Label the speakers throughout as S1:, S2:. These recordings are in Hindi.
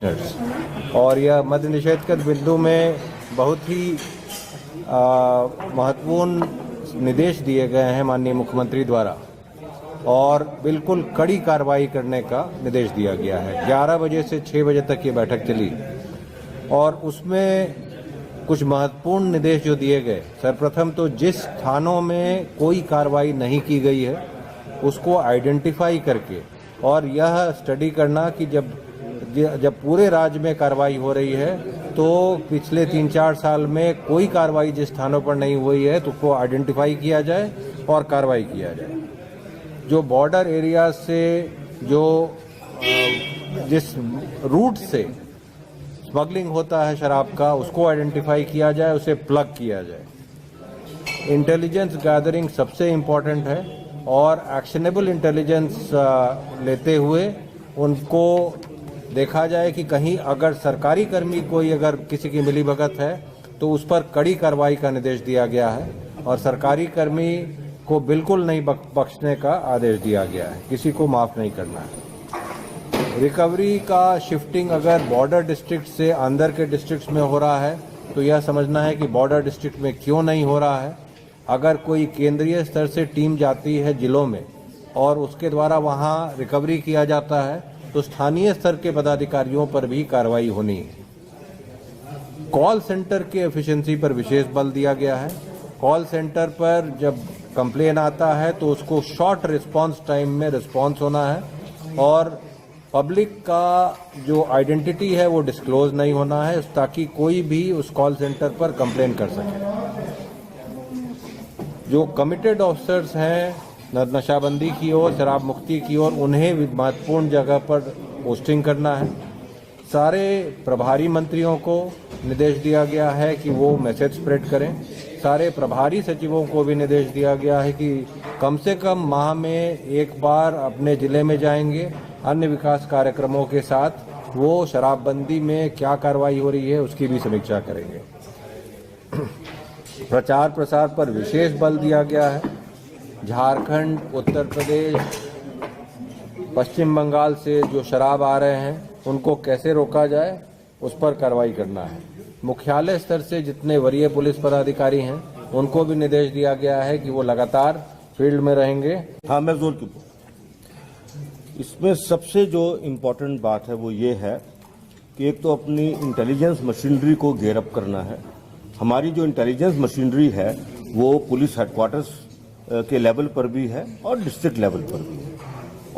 S1: और यह मद्य निषेध के बिंदु में बहुत ही महत्वपूर्ण निर्देश दिए गए हैं माननीय मुख्यमंत्री द्वारा और बिल्कुल कड़ी कार्रवाई करने का निर्देश दिया गया है। 11 बजे से 6 बजे तक ये बैठक चली और उसमें कुछ महत्वपूर्ण निर्देश जो दिए गए, सर्वप्रथम तो जिस थानों में कोई कार्रवाई नहीं की गई है उसको आइडेंटिफाई करके और यह स्टडी करना कि जब पूरे राज्य में कार्रवाई हो रही है तो पिछले 3-4 साल में कोई कार्रवाई जिस थानों पर नहीं हुई है तो उसको आइडेंटिफाई किया जाए और कार्रवाई किया जाए। जो बॉर्डर एरिया से जो जिस रूट से स्मगलिंग होता है शराब का उसको आइडेंटिफाई किया जाए, उसे प्लग किया जाए। इंटेलिजेंस गैदरिंग सबसे इम्पोर्टेंट है और एक्शनेबल इंटेलिजेंस लेते हुए उनको देखा जाए कि कहीं अगर सरकारी कर्मी कोई अगर किसी की मिलीभगत है तो उस पर कड़ी कार्रवाई का निर्देश दिया गया है और सरकारी कर्मी को बिल्कुल नहीं बख्शने का आदेश दिया गया है, किसी को माफ नहीं करना है। रिकवरी का शिफ्टिंग अगर बॉर्डर डिस्ट्रिक्ट से अंदर के डिस्ट्रिक्ट्स में हो रहा है तो यह समझना है कि बॉर्डर डिस्ट्रिक्ट में क्यों नहीं हो रहा है। अगर कोई केंद्रीय स्तर से टीम जाती है जिलों में और उसके द्वारा वहां रिकवरी किया जाता है तो स्थानीय स्तर के पदाधिकारियों पर भी कार्रवाई होनी है। कॉल सेंटर के एफिशिएंसी पर विशेष बल दिया गया है। कॉल सेंटर पर जब कंप्लेन आता है तो उसको शॉर्ट रिस्पांस टाइम में रिस्पांस होना है और पब्लिक का जो आइडेंटिटी है वो डिस्क्लोज नहीं होना है ताकि कोई भी उस कॉल सेंटर पर कंप्लेन कर सके। जो कमिटेड ऑफिसर्स हैं नशाबंदी की ओर, शराब मुक्ति की ओर, उन्हें महत्वपूर्ण जगह पर पोस्टिंग करना है। सारे प्रभारी मंत्रियों को निर्देश दिया गया है कि वो मैसेज स्प्रेड करें। सारे प्रभारी सचिवों को भी निर्देश दिया गया है कि कम से कम माह में एक बार अपने जिले में जाएंगे, अन्य विकास कार्यक्रमों के साथ वो शराबबंदी में क्या कार्रवाई हो रही है उसकी भी समीक्षा करेंगे। प्रचार प्रसार पर विशेष बल दिया गया है। झारखंड, उत्तर प्रदेश, पश्चिम बंगाल से जो शराब आ रहे हैं उनको कैसे रोका जाए उस पर कार्रवाई करना है। मुख्यालय स्तर से जितने वरीय पुलिस पदाधिकारी हैं उनको भी निर्देश दिया गया है कि वो लगातार फील्ड में रहेंगे।
S2: हाँ, मैं जोर की इसमें सबसे जो इम्पोर्टेंट बात है वो ये है कि एक तो अपनी इंटेलिजेंस मशीनरी को गेयर अप करना है। हमारी जो इंटेलिजेंस मशीनरी है वो पुलिस हेडक्वार्टर्स के लेवल पर भी है और डिस्ट्रिक्ट लेवल पर भी है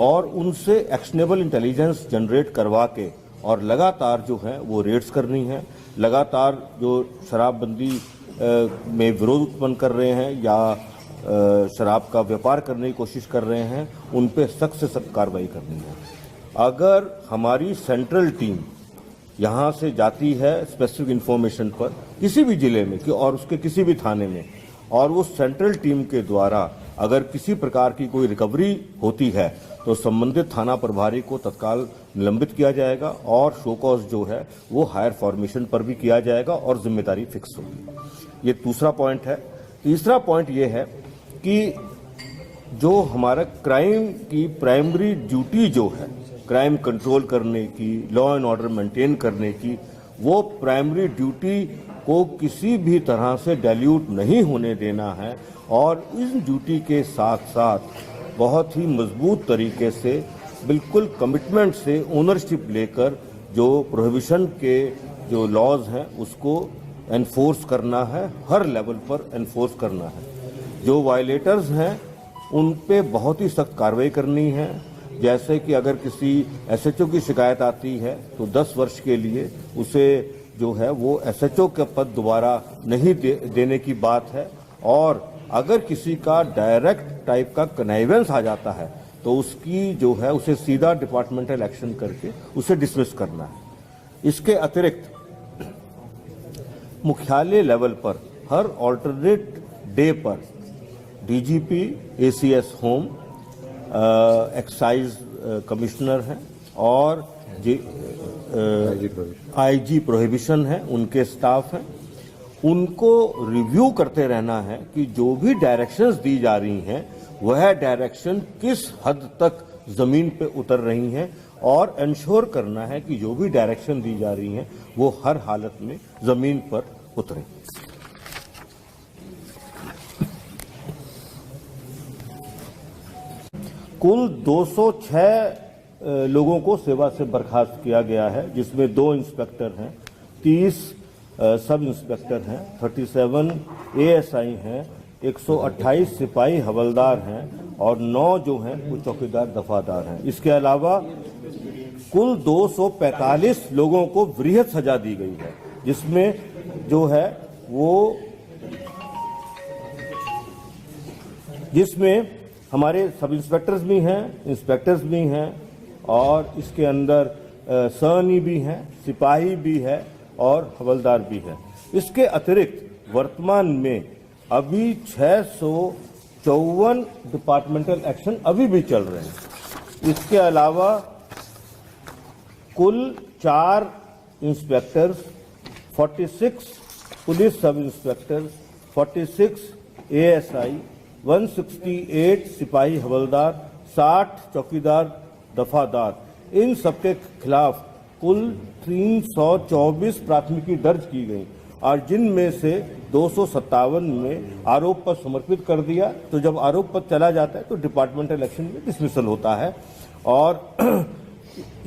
S2: और उनसे एक्शनेबल इंटेलिजेंस जनरेट करवा के और लगातार जो है वो रेड्स करनी है। लगातार जो शराबबंदी में विरोध उत्पन्न कर रहे हैं या शराब का व्यापार करने की कोशिश कर रहे हैं उन पे सख्त से सख्त कार्रवाई करनी है। अगर हमारी सेंट्रल टीम यहाँ से जाती है स्पेसिफिक इंफॉर्मेशन पर किसी भी जिले में और उसके किसी भी थाने में और वो सेंट्रल टीम के द्वारा अगर किसी प्रकार की कोई रिकवरी होती है तो संबंधित थाना प्रभारी को तत्काल निलंबित किया जाएगा और शो कॉज जो है वो हायर फॉर्मेशन पर भी किया जाएगा और जिम्मेदारी फिक्स होगी। ये दूसरा पॉइंट है। तीसरा पॉइंट ये है कि जो हमारा क्राइम की प्राइमरी ड्यूटी जो है क्राइम कंट्रोल करने की, लॉ एंड ऑर्डर मेंटेन करने की, वो प्राइमरी ड्यूटी को किसी भी तरह से डाइल्यूट नहीं होने देना है और इस ड्यूटी के साथ साथ बहुत ही मजबूत तरीके से बिल्कुल कमिटमेंट से ओनरशिप लेकर जो प्रोहिबिशन के जो लॉज हैं उसको एनफोर्स करना है, हर लेवल पर एनफोर्स करना है। जो वायलेटर्स हैं उन पे बहुत ही सख्त कार्रवाई करनी है। जैसे कि अगर किसी एसएचओ की शिकायत आती है तो 10 वर्ष के लिए उसे जो है वो एसएचओ का पद दोबारा नहीं देने की बात है और अगर किसी का डायरेक्ट टाइप का कनाइवेंस आ जाता है तो उसकी जो है उसे सीधा डिपार्टमेंटल एक्शन करके उसे डिसमिस करना है। इसके अतिरिक्त मुख्यालय लेवल पर हर ऑल्टरनेट डे पर DGP, ACS home, excise commissioner हैं और आईजी प्रोहिबिशन है, उनके स्टाफ हैं, उनको रिव्यू करते रहना है कि जो भी डायरेक्शंस दी जा रही हैं वह डायरेक्शन किस हद तक जमीन पे उतर रही हैं और इंश्योर करना है कि जो भी डायरेक्शन दी जा रही हैं वो हर हालत में जमीन पर उतरे। कुल 206 लोगों को सेवा से बर्खास्त किया गया है, जिसमें 2 इंस्पेक्टर हैं, 30 सब इंस्पेक्टर हैं, 37 एएसआई हैं, 128 सिपाही हवलदार हैं और 9 जो हैं वो चौकीदार दफादार हैं। इसके अलावा कुल 245 लोगों को वृहद सजा दी गई है, जिसमें जो है वो जिसमें हमारे सब इंस्पेक्टर्स भी हैं, इंस्पेक्टर्स भी हैं और इसके अंदर सैनी भी हैं, सिपाही भी है और हवलदार भी है। इसके अतिरिक्त वर्तमान में अभी 654 डिपार्टमेंटल एक्शन अभी भी चल रहे हैं। इसके अलावा कुल 4 इंस्पेक्टर्स, 46 पुलिस सब इंस्पेक्टर्स, 46 एएसआई, 168 सिपाही हवलदार, 60 चौकीदार दफादार, इन सबके खिलाफ कुल 324 प्राथमिकी दर्ज की गई और जिनमें से 257 में आरोप पर समर्पित कर दिया। तो जब आरोप पर चला जाता है तो डिपार्टमेंटल एक्शन में डिसमिसल होता है। और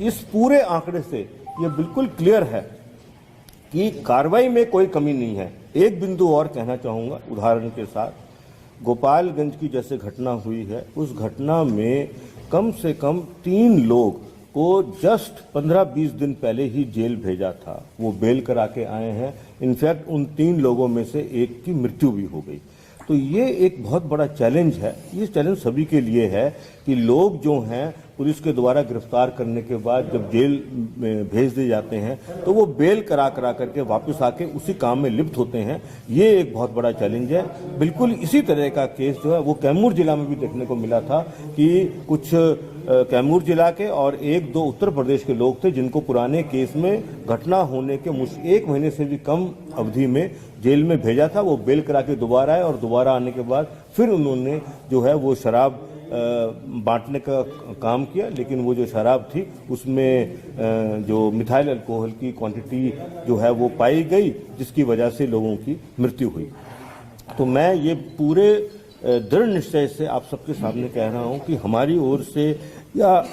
S2: इस पूरे आंकड़े से ये बिल्कुल क्लियर है कि कार्रवाई में कोई कमी नहीं है। एक बिंदु और कहना चाहूँगा उदाहरण के साथ, गोपालगंज की जैसे घटना हुई है, उस घटना में कम से कम 3 लोग को जस्ट 15-20 दिन पहले ही जेल भेजा था। वो बेल करा के आए हैं। इनफैक्ट उन 3 लोगों में से एक की मृत्यु भी हो गई। तो ये एक बहुत बड़ा चैलेंज है। ये चैलेंज सभी के लिए है कि लोग जो हैं पुलिस के द्वारा गिरफ्तार करने के बाद जब जेल में भेज दिए जाते हैं तो वो बेल करा करके वापस आके उसी काम में लिप्त होते हैं। ये एक बहुत बड़ा चैलेंज है। बिल्कुल इसी तरह का केस जो है वो कैमूर जिला में भी देखने को मिला था कि कुछ कैमूर जिला के और 1-2 उत्तर प्रदेश के लोग थे जिनको पुराने केस में घटना होने के 1 महीने से भी कम अवधि में जेल में भेजा था। वो बेल करा के दोबारा आए और दोबारा आने के बाद फिर उन्होंने जो है वो शराब बांटने का काम किया, लेकिन वो जो शराब थी उसमें जो मिथाइल अल्कोहल की क्वांटिटी जो है वो पाई गई, जिसकी वजह से लोगों की मृत्यु हुई। तो मैं ये पूरे दृढ़ निश्चय से आप सबके सामने कह रहा हूं कि हमारी ओर से या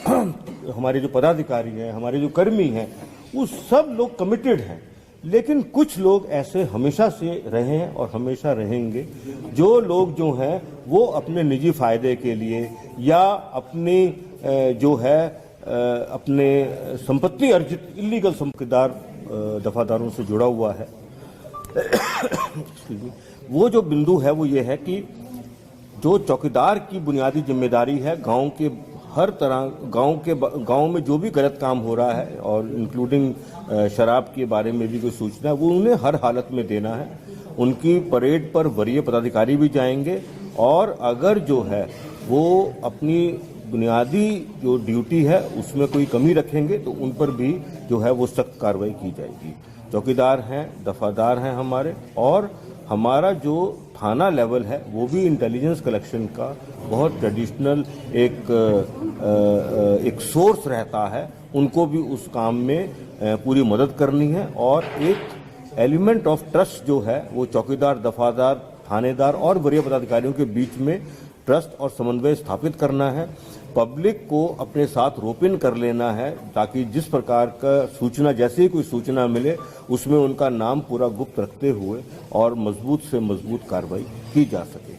S2: हमारे जो पदाधिकारी हैं, हमारे जो कर्मी हैं, वो सब लोग कमिटेड हैं। लेकिन कुछ लोग ऐसे हमेशा से रहे हैं और हमेशा रहेंगे, जो लोग जो हैं वो अपने निजी फायदे के लिए या अपनी जो है अपने संपत्ति अर्जित इलीगल संपत्तिदार दफादारों से जुड़ा हुआ है। वो जो बिंदु है वो ये है कि जो चौकीदार की बुनियादी जिम्मेदारी है गांव के हर तरह गांव में जो भी गलत काम हो रहा है और इंक्लूडिंग शराब के बारे में भी कोई सूचना है वो उन्हें हर हालत में देना है। उनकी परेड पर वरीय पदाधिकारी भी जाएंगे और अगर जो है वो अपनी बुनियादी जो ड्यूटी है उसमें कोई कमी रखेंगे तो उन पर भी जो है वो सख्त कार्रवाई की जाएगी। चौकीदार हैं, दफादार हैं हमारे, और हमारा जो थाना लेवल है वो भी इंटेलिजेंस कलेक्शन का बहुत ट्रेडिशनल एक सोर्स रहता है। उनको भी उस काम में पूरी मदद करनी है और एक एलिमेंट ऑफ ट्रस्ट जो है वो चौकीदार, दफादार, थानेदार और वरीय पदाधिकारियों के बीच में ट्रस्ट और समन्वय स्थापित करना है। पब्लिक को अपने साथ रोप इन कर लेना है ताकि जिस प्रकार का सूचना, जैसे ही कोई सूचना मिले उसमें उनका नाम पूरा गुप्त रखते हुए और मजबूत से मजबूत कार्रवाई की जा सके।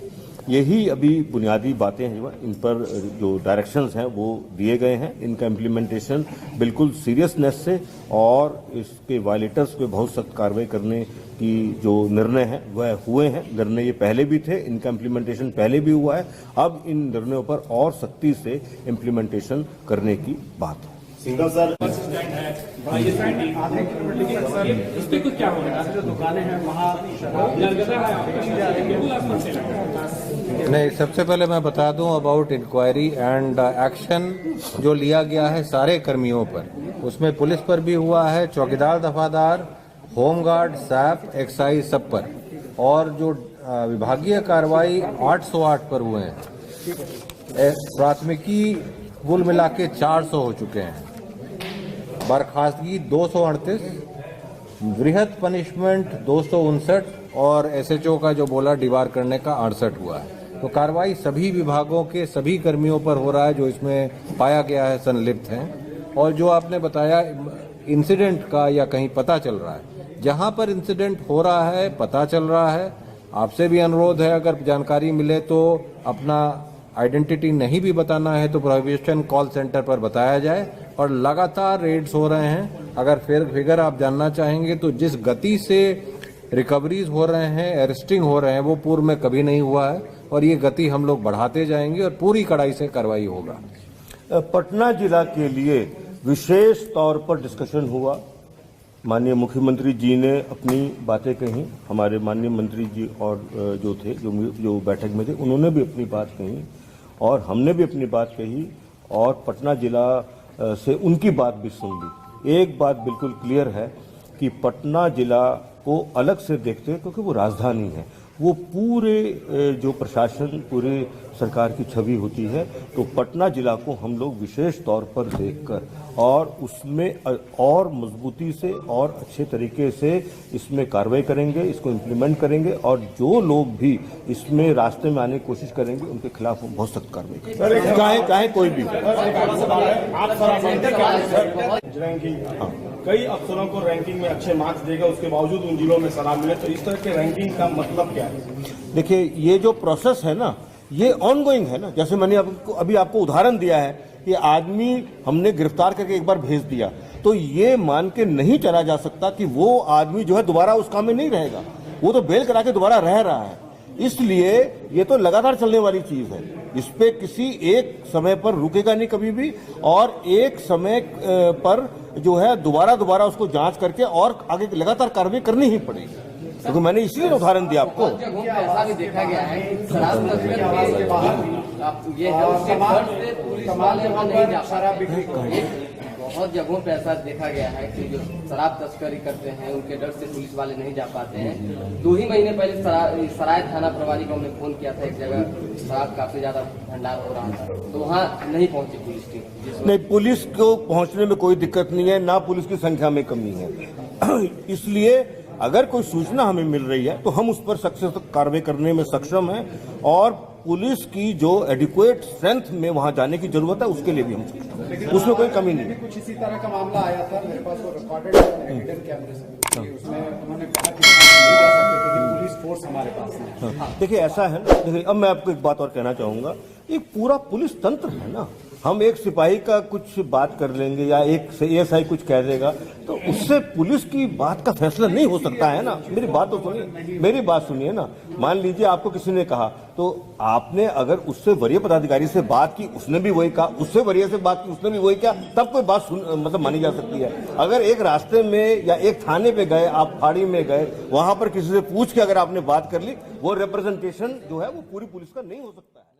S2: यही अभी बुनियादी बातें हैं, इन पर जो डायरेक्शंस हैं वो दिए गए हैं। इनका इम्प्लीमेंटेशन बिल्कुल सीरियसनेस से और इसके वायलेटर्स पे बहुत सख्त कार्रवाई करने की जो निर्णय है वह हुए हैं। निर्णय ये पहले भी थे, इनका इम्प्लीमेंटेशन पहले भी हुआ है। अब इन निर्णयों पर और सख्ती से इम्प्लीमेंटेशन करने की बात है।
S3: सिंगल सर इस पे कुछ क्या होगा? जो दुकानें हैं वहाँ
S1: नहीं, सबसे पहले मैं बता दूं अबाउट इंक्वायरी एंड एक्शन जो लिया गया है सारे कर्मियों पर, उसमें पुलिस पर भी हुआ है, चौकीदार, दफादार, होमगार्ड, सैप, एक्साइज सब पर, और जो विभागीय कार्रवाई 808 पर हुए हैं। प्राथमिकी कुल मिला के 400 हो चुके हैं। बर्खास्तगी 238, वृहद पनिशमेंट 259 और एसएचओ का जो बोला डिबार करने का 68 हुआ है। तो कार्रवाई सभी विभागों के सभी कर्मियों पर हो रहा है जो इसमें पाया गया है संलिप्त हैं। और जो आपने बताया इंसिडेंट का या कहीं पता चल रहा है, जहां पर इंसिडेंट हो रहा है पता चल रहा है, आपसे भी अनुरोध है अगर जानकारी मिले तो अपना आइडेंटिटी नहीं भी बताना है तो प्रोहिबिशन कॉल सेंटर पर बताया जाए। और लगातार रेड्स हो रहे हैं। अगर फिगर आप जानना चाहेंगे तो जिस गति से रिकवरीज हो रहे हैं, अरेस्टिंग हो रहे हैं, वो पूर्व में कभी नहीं हुआ है और ये गति हम लोग बढ़ाते जाएंगे और पूरी कड़ाई से कार्रवाई होगा।
S2: पटना जिला के लिए विशेष तौर पर डिस्कशन हुआ। माननीय मुख्यमंत्री जी ने अपनी बातें कही, हमारे माननीय मंत्री जी और जो थे जो बैठक में थे उन्होंने भी अपनी बात कही और हमने भी अपनी बात कही और पटना जिला से उनकी बात भी सुन ली। एक बात बिल्कुल क्लियर है कि पटना जिला को अलग से देखते हैं क्योंकि वो राजधानी है, वो पूरे जो प्रशासन पूरे सरकार की छवि होती है। तो पटना जिला को हम लोग विशेष तौर पर देखकर और उसमें और मजबूती से और अच्छे तरीके से इसमें कार्रवाई करेंगे, इसको इम्प्लीमेंट करेंगे और जो लोग भी इसमें रास्ते में आने की कोशिश करेंगे उनके खिलाफ हम बहुत सख्त कार्रवाई करेंगे, चाहे कोई भी।
S4: कई अफसरों को रैंकिंग में अच्छे मार्क्स देगा, उसके बावजूद उन जिलों में शराब मिले, तो इस तरह के रैंकिंग का मतलब क्या है?
S2: देखिए, ये जो प्रोसेस है ना, ये ऑनगोइंग है ना। जैसे मैंने अभी आपको उदाहरण दिया है कि आदमी हमने गिरफ्तार करके एक बार भेज दिया, तो ये मान के नहीं चला जा सकता कि वो आदमी जो है दोबारा उस काम में नहीं रहेगा, वो तो बेल करा के दोबारा रह रहा है। इसलिए ये तो लगातार चलने वाली चीज है, इस पे किसी एक समय पर रुकेगा नहीं कभी भी और एक समय पर जो है दोबारा उसको जांच करके और आगे लगातार कार्रवाई करनी ही पड़ेगी। क्योंकि मैंने इसलिए उदाहरण दिया आपको।
S5: ऐसा भी देखा गया है कि शराब ये है उसके घर से पुलिस वाले वहाँ नहीं जा पाते। बहुत जगहों पे ऐसा देखा गया है कि जो शराब तस्करी करते हैं उनके डर से पुलिस वाले नहीं जा पाते हैं। 2 ही महीने पहले सराय थाना प्रभारी को हमने फोन किया था, एक जगह शराब काफी ज्यादा भंडार हो रहा था, तो वहाँ नहीं पहुंची पुलिस टीम।
S2: नहीं, पुलिस को पहुंचने में कोई दिक्कत नहीं है, ना पुलिस की संख्या में कमी है। इसलिए अगर कोई सूचना हमें मिल रही है तो हम उस पर सख्त से कार्रवाई करने में सक्षम हैं और पुलिस की जो एडिक्वेट स्ट्रेंथ में वहां जाने की जरूरत है उसके लिए भी हम सक्षम हैं, उसमें कोई कमी नहीं है।
S3: कुछ इसी तरह का मामला आया था मेरे पास, वो रिकॉर्डेड हिडन कैमरे से, उसमें उन्होंने कहा कि नहीं जा सकते थे कि पुलिस फोर्स हमारे पास है।
S2: देखिए, ऐसा है ना, देखिए अब मैं आपको एक बात और कहना चाहूंगा, एक पूरा पुलिस तंत्र है ना। हम एक सिपाही का कुछ बात कर लेंगे या एक एएसआई कुछ कह देगा तो उससे पुलिस की बात का फैसला नहीं हो सकता है ना। मेरी बात तो सुनिए, मेरी बात सुनिए ना। मान लीजिए आपको किसी ने कहा तो आपने अगर उससे वरीय पदाधिकारी से बात की, उसने भी वही कहा, उससे वरीय से बात की, उसने भी वही कहा, तब कोई बात मतलब मानी जा सकती है। अगर एक रास्ते में या एक थाने पे गए, आप फाड़ी में गए, वहां पर किसी से पूछ के अगर आपने बात कर ली, वो रिप्रेजेंटेशन जो है वो पूरी पुलिस का नहीं हो सकता है।